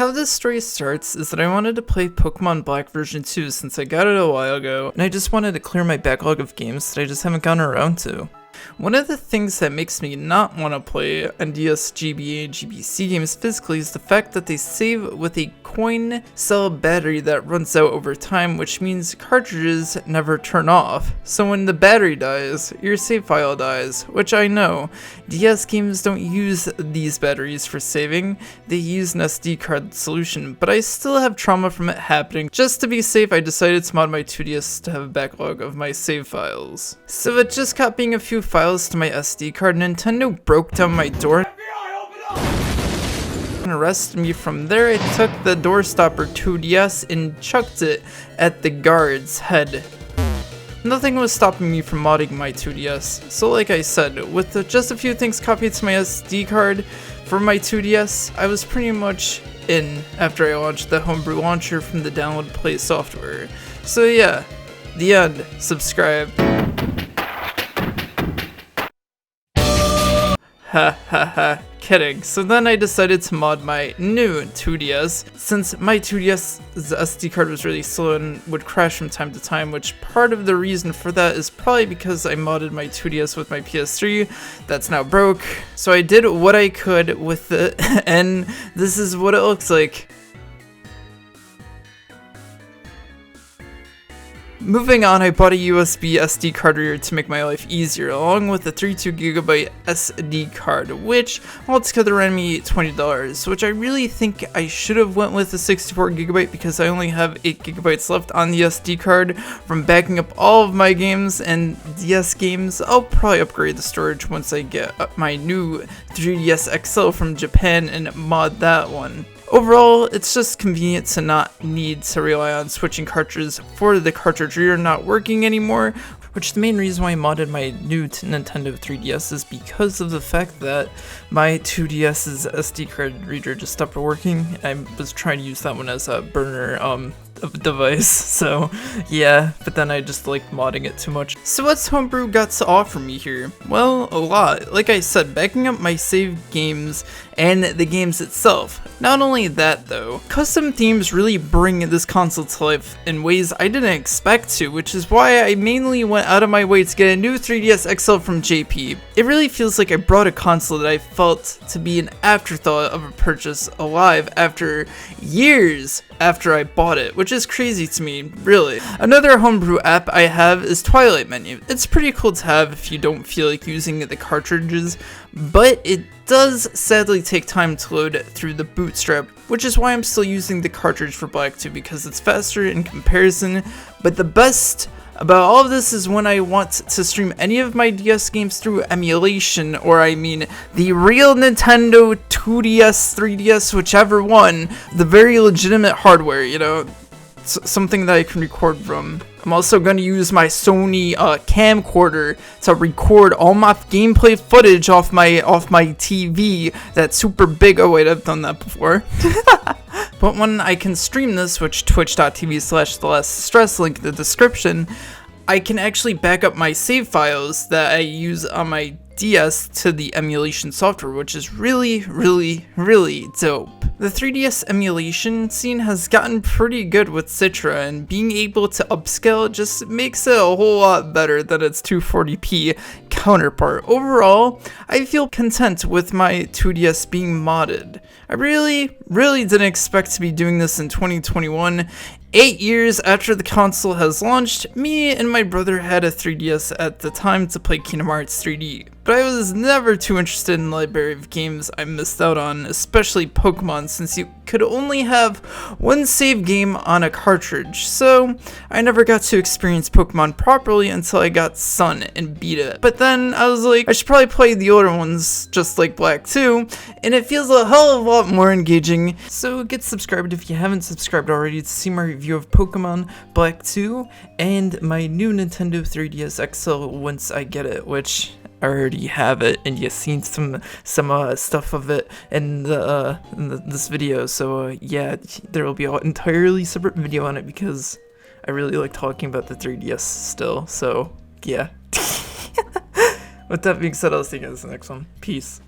How this story starts is that I wanted to play Pokemon Black version 2 since I got it a while ago, and I just wanted to clear my backlog of games that I just haven't gotten around to. One of the things that makes me not want to play NDS, GBA, and GBC games physically is the fact that they save with a coin cell battery that runs out over time, which means cartridges never turn off. So when the battery dies, your save file dies, which I know. DS games don't use these batteries for saving, they use an SD card solution, but I still have trauma from it happening. Just to be safe, I decided to mod my 2DS to have a backlog of my save files. So with just copying a few files to my SD card, Nintendo broke down my door and arrested me. From there, I took the door stopper 2DS and chucked it at the guard's head. Nothing was stopping me from modding my 2DS, so like I said, with just a few things copied to my SD card for my 2DS, I was pretty much in after I launched the homebrew launcher from the download play software. So yeah, the end. Subscribe. Ha ha ha, kidding. So then I decided to mod my new 2DS, since my 2DS's SD card was really slow and would crash from time to time, which part of the reason for that is probably because I modded my 2DS with my PS3 that's now broke. So I did what I could with it, and this is what it looks like. Moving on, I bought a USB SD card reader to make my life easier, along with a 32GB SD card, which altogether ran me $20, which I really think I should have went with a 64GB because I only have 8GB left on the SD card from backing up all of my games and DS games. I'll probably upgrade the storage once I get my new 3DS XL from Japan and mod that one. Overall, it's just convenient to not need to rely on switching cartridges for the cartridge reader not working anymore, which is the main reason why I modded my new Nintendo 3DS is because of the fact that my 2DS's SD card reader just stopped working. I was trying to use that one as a burner device, so yeah, but then I just liked modding it too much. So what's Homebrew got to offer me here? Well, a lot. Like I said, backing up my saved games and the games itself. Not only that though, custom themes really bring this console to life in ways I didn't expect to, which is why I mainly went out of my way to get a new 3DS XL from JP. It really feels like I brought a console that I felt to be an afterthought of a purchase alive after years after I bought it, which is crazy to me, really. Another homebrew app I have is Twilight Menu. It's pretty cool to have if you don't feel like using the cartridges, but it does sadly take time to load through the bootstrap, which is why I'm still using the cartridge for Black 2 because it's faster in comparison. But the best about all of this is when I want to stream any of my DS games through emulation, or I mean the real Nintendo 2DS, 3DS, whichever one, the very legitimate hardware, you know, something that I can record from. I'm also going to use my Sony camcorder to record all my gameplay footage off my TV that's super big. Oh wait, I've done that before. But when I can stream this, which twitch.tv/thelaststress, link in the description, I can actually back up my save files that I use on my DS to the emulation software, which is really, really, really dope. The 3DS emulation scene has gotten pretty good with Citra, and being able to upscale just makes it a whole lot better than its 240p counterpart. Overall, I feel content with my 2DS being modded. I really didn't expect to be doing this in 2021. 8 years after the console has launched, me and my brother had a 3DS at the time to play Kingdom Hearts 3D, but I was never too interested in the library of games I missed out on, especially Pokemon, since you could only have one save game on a cartridge, so I never got to experience Pokemon properly until I got Sun and beat it. But then I was like, I should probably play the older ones just like Black 2, and it feels a hell of a lot more engaging, so get subscribed if you haven't subscribed already to see my review of Pokemon Black 2 and my new Nintendo 3DS XL once I get it, which I already have it, and you've seen some stuff of it in this video. So yeah, there will be an entirely separate video on it because I really like talking about the 3DS still. So yeah. With that being said, I'll see you guys in the next one. Peace.